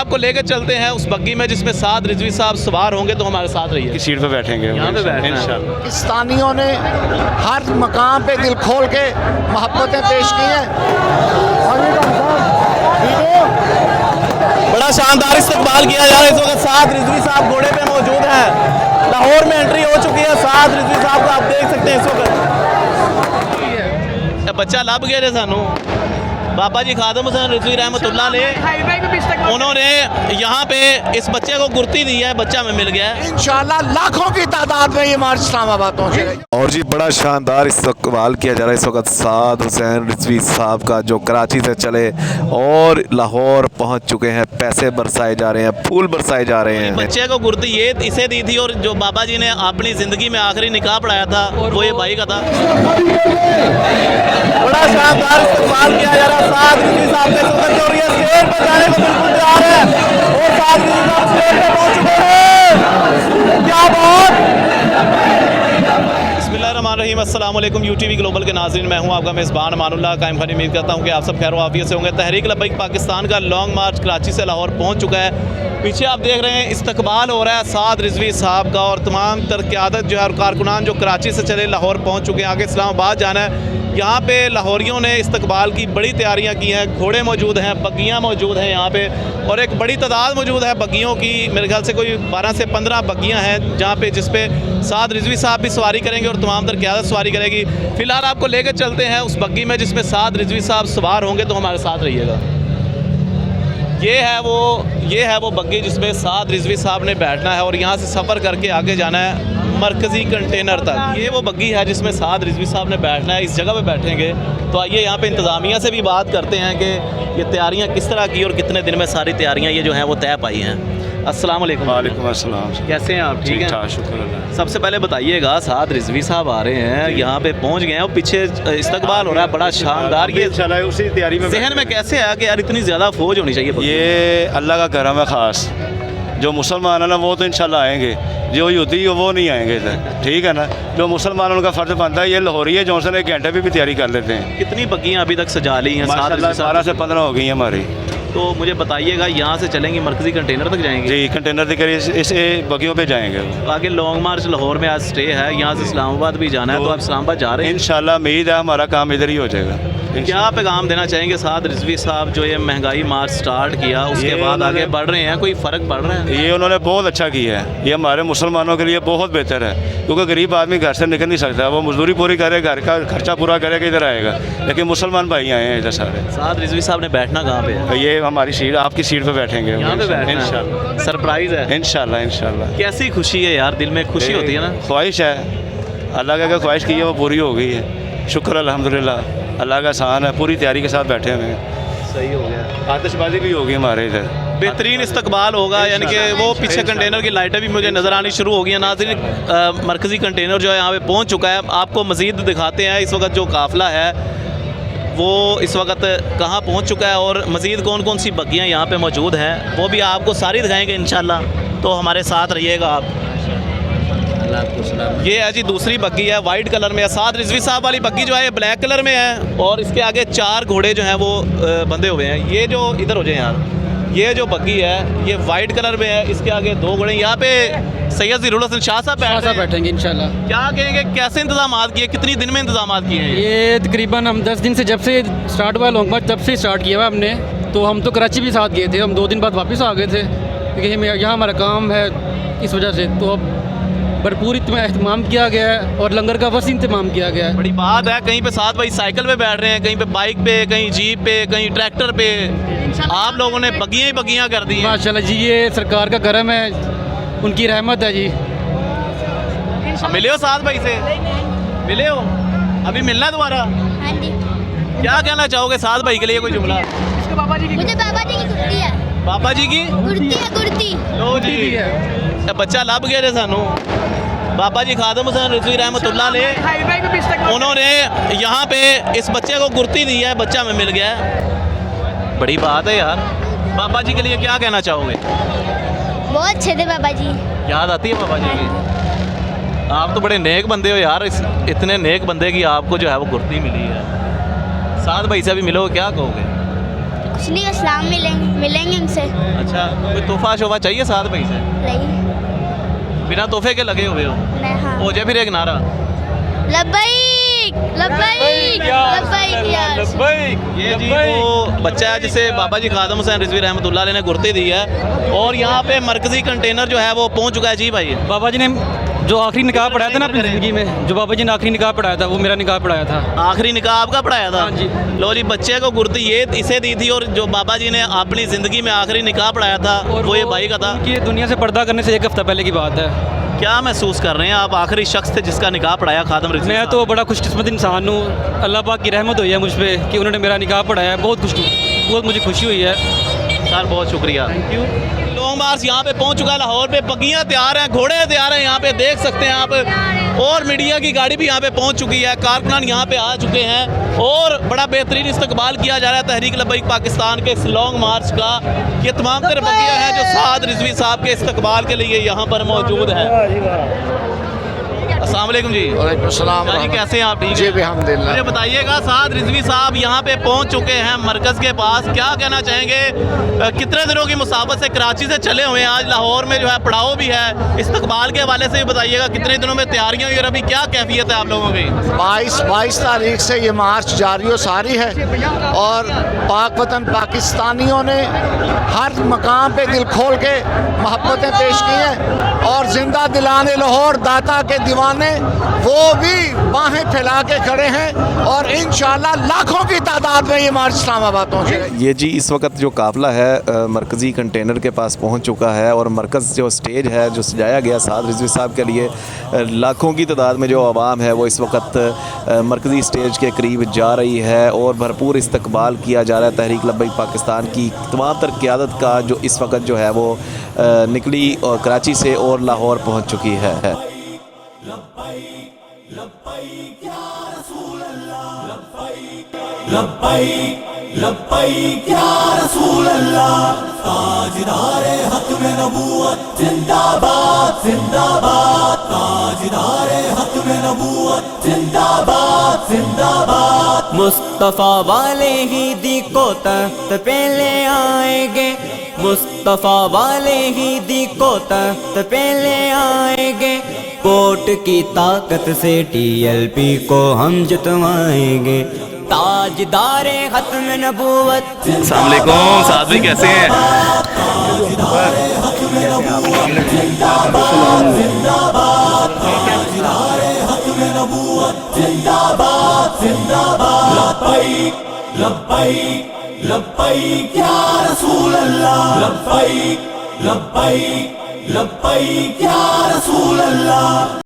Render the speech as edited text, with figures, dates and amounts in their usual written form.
आपको लेकर चलते हैं उस बग्गी में जिसमें साद रिजवी साहब सवार होंगे, तो हमारे साथ रहिए। सीट पे बैठेंगे यहाँ पे बैठना है। इंशाल्लाह। पाकिस्तानियों ने हर मकाम पे दिल खोल के मोहब्बतें पेश की हैं। बड़ा शानदार इस्तकबाल किया जा रहा है। इस वक्त साद रिजवी साहब घोड़े पे मौजूद हैं। लाहौर में एंट्री हो चुकी है साद रिजवी साहब को, आप देख सकते हैं इस वक्त। बच्चा लभ गया सानू बाबा जी खादम हुसैन रिजवी रहमतुल्लाह ने, उन्होंने यहाँ पे इस बच्चे को गुर्ती दी है, बच्चा में मिल गया है। इंशाल्लाह लाखों की तादाद में ये मार्च इस्लामाबाद पहुँचेगा। और जी बड़ा शानदार इस्तकबाल किया जा रहा है इस वक्त साद हुसैन रिजवी साहब का, जो कराची से चले और लाहौर पहुंच चुके हैं। पैसे बरसाए जा रहे हैं, फूल बरसाए जा रहे हैं। बच्चे को गुर्ती ये इसे दी थी, और जो बाबा जी ने अपनी ज़िंदगी में आखिरी निकाह पढ़ाया था वो ये भाई का था। बड़ा शानदार इस्तकबाल किया जा रहा है साद रिजवी साहब के। इस वक्त और ये स्टेज पर जाने को बिल्कुल तैयार है, और साद रिजवी साहब स्टेज पर पहुंच चुके हैं। क्या बात। बिस्मिल्लाहिर्रहमानिर्रहीम, अस्सलाम वालेकुम यूटीवी ग्लोबल के नाज़रीन, मैं हूं आपका मेज़बान अमानुल्लाह कायम खानी। उम्मीद करता हूं कि आप सब खैर वाफियत से होंगे। तहरीक लब्बैक पाकिस्तान का लॉन्ग मार्च कराची से लाहौर पहुंच चुका है। पीछे आप देख रहे हैं इस्तकबाल हो रहा है साद रिजवी साहब का, और तमाम तर क़यादत जो है और कारकुनान जो कराची से चले लाहौर पहुँच चुके हैं। आगे इस्लामाबाद जाना है। यहाँ पे लाहौरियों ने इस्तकबाल की बड़ी तैयारियाँ की हैं। घोड़े मौजूद हैं, बग्गियाँ मौजूद हैं यहाँ पे, और एक बड़ी तादाद मौजूद है बग्गियों की। मेरे ख्याल से कोई 12 से 15 बग्गियाँ हैं जहाँ पे जिस पे साद रिजवी साहब भी सवारी करेंगे और तमाम तर क़यादत सवारी करेगी। फ़िलहाल आपको लेकर चलते हैं उस बग्गी में जिसमें साद रिजवी साहब सवार होंगे, तो हमारे साथ रहिएगा। ये है वो बग्गी जिसमें साद रिजवी साहब ने बैठना है और यहाँ से सफ़र करके आगे जाना है मरकज़ी कंटेनर तक। ये वो बग्गी है जिसमें साद रिजवी साहब ने बैठना है, इस जगह पे बैठेंगे। तो आइए यहाँ पे इंतज़ामिया से भी बात करते हैं कि ये तैयारियाँ किस तरह की और कितने दिन में सारी तैयारियाँ ये जो हैं वो तय पाई हैं। अस्सलाम वालेकुम। वालेकुम अस्सलाम। कैसे हैं आप? ठीक हैं, शुक्र अल्लाह। सबसे पहले बताइएगा, साद रिजवी साहब आ रहे हैं, यहाँ पे पहुँच गए हैं और पीछे इस्तकबाल हो रहा है बड़ा शानदार। ये उसी तैयारी में जहन में कैसे आया कि यार इतनी ज़्यादा फौज होनी चाहिए? ये अल्लाह का करम है ख़ास। जो मुसलमान है ना वो तो इंशाल्लाह आएंगे, जो यहूदी वो नहीं आएंगे इधर, ठीक है ना। जो मुसलमान उनका फ़र्ज़ बनता है। ये लाहौरी है जॉनसन 1 घंटे भी तैयारी कर लेते हैं। कितनी बग्गियाँ अभी तक सजा ली हैं? 12 से 15 हो गई हैं हमारी। तो मुझे बताइएगा, यहाँ से चलेंगे मरकज़ी कंटेनर तक जाएंगे? जी, कंटेनर के करिए इस बगियों पे जाएंगे। आगे लॉन्ग मार्च लाहौर में आज स्टे है, यहाँ से इस्लामाबाद भी जाना है, तो आप इस्लामाबाद जा रहे हैं? इंशाल्लाह उम्मीद है हमारा काम इधर ही हो जाएगा। क्या पैगाम देना चाहेंगे साद रिजवी साहब, जो ये महंगाई मार्च स्टार्ट किया उसके बाद आगे बढ़ रहे हैं, कोई फ़र्क पड़ रहा है? ये उन्होंने बहुत अच्छा किया है। ये हमारे मुसलमानों के लिए बहुत बेहतर है, क्योंकि गरीब आदमी घर से निकल नहीं सकता। वो मजदूरी पूरी करे, घर का खर्चा पूरा करेगा, इधर आएगा। लेकिन मुसलमान भाई आए हैं इधर सारे। साद रिजवी साहब ने बैठना कहाँ पे है? ये हमारी सीट, आपकी सीट पे बैठेंगे यहाँ पे बैठना है। इंशाल्लाह। सरप्राइज़ है। इंशाल्लाह। कैसी खुशी है यार, दिल में खुशी होती है ना। ख्वाहिश है, अल्लाह का ख्वाहिश की है वो पूरी हो गई है। शुक्र अल्हम्दुलिल्लाह, अल्लाह का एहसान है। पूरी तैयारी के साथ बैठे हुए हैं। सही हो गया। आतिशबाजी भी होगी हमारे इधर। बेहतरीन इस्तकबाल होगा, यानी कि वो पीछे कंटेनर की लाइटें भी मुझे नज़र आनी शुरू हो गई हैं। नाज़रीन, मरकज़ी कंटेनर जो है यहाँ पे पहुँच चुका है। आपको मज़ीद दिखाते हैं इस वक्त जो काफ़िला है वो इस वक्त कहाँ पहुँच चुका है, और मज़ीद कौन कौन सी बग्गियाँ यहाँ पे मौजूद हैं वो भी आपको सारी दिखाएँगे इंशाल्लाह। तो हमारे साथ रहिएगा आप। ये है जी दूसरी बग्गी है, वाइट कलर में है। साद रिजवी साहब वाली बग्गी जो है ये ब्लैक कलर में है, और इसके आगे 4 घोड़े जो हैं वो बंधे हुए हैं। ये जो इधर हो जाए यार, ये जो बग्गी है ये वाइट कलर में है, इसके आगे 2 घोड़े। यहाँ पे सैयद ज़ीरुल हसन शाह साहब बैठेंगे इंशाल्लाह। क्या कहेंगे, कैसे इंतजाम किए, कितनी दिन में इंतजाम किए हैं? ये तकरीबन हम 10 दिन से, जब से स्टार्ट हुआ लॉन्ग मार्च तब से स्टार्ट किया हुआ हमने। तो हम तो कराची भी साथ गए थे, हम 2 दिन बाद वापस आ गए थे, क्योंकि यहाँ हमारा काम है इस वजह से। तो अब भरपूर एहतमाम किया गया है और लंगर का वसी इंतजाम किया गया है। बड़ी बात है, कहीं पे साथ भाई साइकिल पे बैठ रहे हैं, कहीं पे बाइक पे, कहीं जीप पे, कहीं ट्रैक्टर पे। आप लोगों ने बग्गियाँ ही बग्गियाँ कर दी हैं। माशाल्लाह जी, ये सरकार का करम है, उनकी रहमत है जी। मिले हो साथ भाई से? मिले हो? अभी मिलना दोबारा? हाँ जी। क्या कहना चाहोगे साथ भाई के लिए, कोई जुमला? मुझे बाबा जी की कुर्ती है। बाबा जी की कुर्ती है, कुर्ती। लो जी, बच्चा लभ गया सानू। बाबा जी खादम हुसैन रिजवी रहमतुल्लाह ने, उन्होंने यहाँ पे इस बच्चे को गुर्ती दी है, बच्चा में मिल गया है। बड़ी बात है यार। बाबा जी के लिए क्या कहना चाहोगे? बहुत अच्छे थे बाबा जी। याद आती है बाबा जी की? आप तो बड़े नेक बंदे हो यार, इतने नेक बंदे की आपको जो है वो गुर्ती मिली है। साथ भाई से भी मिलो, क्या कहोगे? कुछ नहीं, बस सलाम मिलेंगे उनसे। अच्छा, कोई तोहफा शोफा चाहिए साथ भाई से? नहीं, बिना तोहफे के लगे हुए हो? मैं हाँ। हो जाए फिर एक नारा। लब्बैक लब्बैक लब्बैक यार। ये जी वो बच्चा है जिसे बाबा जी खादम हुसैन रिजवी रहमतुल्लाह अलैह ने गुर्ती दी है और यहाँ पे मरकजी कंटेनर जो है वो पहुँच चुका है। जी भाई, बाबा जी ने जो आखिरी निकाह पढ़ाया था ना अपनी ज़िंदगी में, जो बाबा जी ने आखिरी निकाह पढ़ाया था वो मेरा निकाह पढ़ाया था। आखिरी निकाह आपका पढ़ाया था? हाँ जी। लो जी, बच्चे को गुर्ती ये इसे दी थी और जो बाबा जी ने अपनी ज़िंदगी में आखिरी निकाह पढ़ाया था और वो ये भाई का था। कि दुनिया से पर्दा करने से एक हफ्ता पहले की बात है। क्या महसूस कर रहे हैं आप? आखिरी शख्स थे जिसका निकाह पढ़ाया खादम रिजवी। मैं तो बड़ा खुशकिस्मत इंसान हूँ, अल्लाह पाक की रहमत हुई है मुझ पर कि उन्होंने मेरा निकाह पढ़ाया है। बहुत मुझे खुशी हुई है सर, बहुत शुक्रिया। Thank you. लॉन्ग मार्च यहाँ पे पहुँच चुका है। लाहौर पे बगियाँ तैयार हैं, घोड़े तैयार हैं, यहाँ पे देख सकते हैं आप। और मीडिया की गाड़ी भी यहाँ पे पहुँच चुकी है, कारकुनान यहाँ पे आ चुके हैं और बड़ा बेहतरीन इस्तकबाल किया जा रहा है तहरीक लब्बैक पाकिस्तान के इस लॉन्ग मार्च का। ये तमाम तर बगियाँ हैं जो साद रिजवी साहब के इस्तकबाल के लिए यहाँ पर मौजूद है। अस्सलाम वालेकुम जी। वालेकुम सलाम। जी कैसे हैं आप? ठीक जी है। अल्हम्दुलिल्लाह। मुझे बताइएगा, साद रिजवी साहब यहाँ पे पहुँच चुके हैं मरकज़ के पास, क्या कहना चाहेंगे? कितने दिनों की मुसाफत से कराची से चले हुए हैं, आज लाहौर में जो है पड़ाव भी है, इस्तकबाल के हवाले से भी बताइएगा कितने दिनों में तैयारियाँ हुई और अभी क्या कैफियत है आप लोगों की? 22 तारीख से ये मार्च जारी व सारी है और पाक वतन पाकिस्तानियों ने हर मकाम पे दिल खोल के मोहब्बतें पेश की हैं और जिंदा दिलाने लाहौर दाता के दीवाने वो भी बाहें फैला के खड़े हैं और इंशाल्लाह लाखों की तादाद में ये मार्च इस्लामाबाद पहुँचेगा। ये जी इस वक्त जो काफ़िला है मरकज़ी कंटेनर के पास पहुंच चुका है और मरकज़ जो स्टेज है जो सजाया गया साद रिजवी साहब के लिए, लाखों की तादाद में जो आवाम है वो इस वक्त मरकज़ी स्टेज के करीब जा रही है और भरपूर इस्तकबाल किया जा रहा है। तहरीक लब्बैक पाकिस्तान की तमाम तर क़यादत का जो इस वक्त जो है वो निकली और कराची से और लाहौर पहुँच चुकी है। लब्बैक या रसूल अल्लाह, ताजदारे हत्म नबूवत जिंदाबाद जिंदाबाद, ताजदारे हत्म नबूवत जिंदाबाद जिंदाबाद। मुस्तफ़ा वाले ही दी को तख्त पे ले आएंगे, मुस्तफ़ा वाले ही दी को तख्त पे ले आएंगे, कोर्ट की ताकत से TLP को हम जितवाएंगे, ताजदारे खत्म नबूवत। अस्सलाम वालेकुम, साद भाई कैसे हैं? ताजदारे खत्म नबूवत जिंदाबाद जिंदाबाद, ताजदारे खत्म नबूवत जिंदाबाद जिंदाबाद। लब्बैक लब्बैक लब्बैक या रसूल अल्लाह, लब्बैक लब्बैक लब्बैक या रसूल अल्लाह।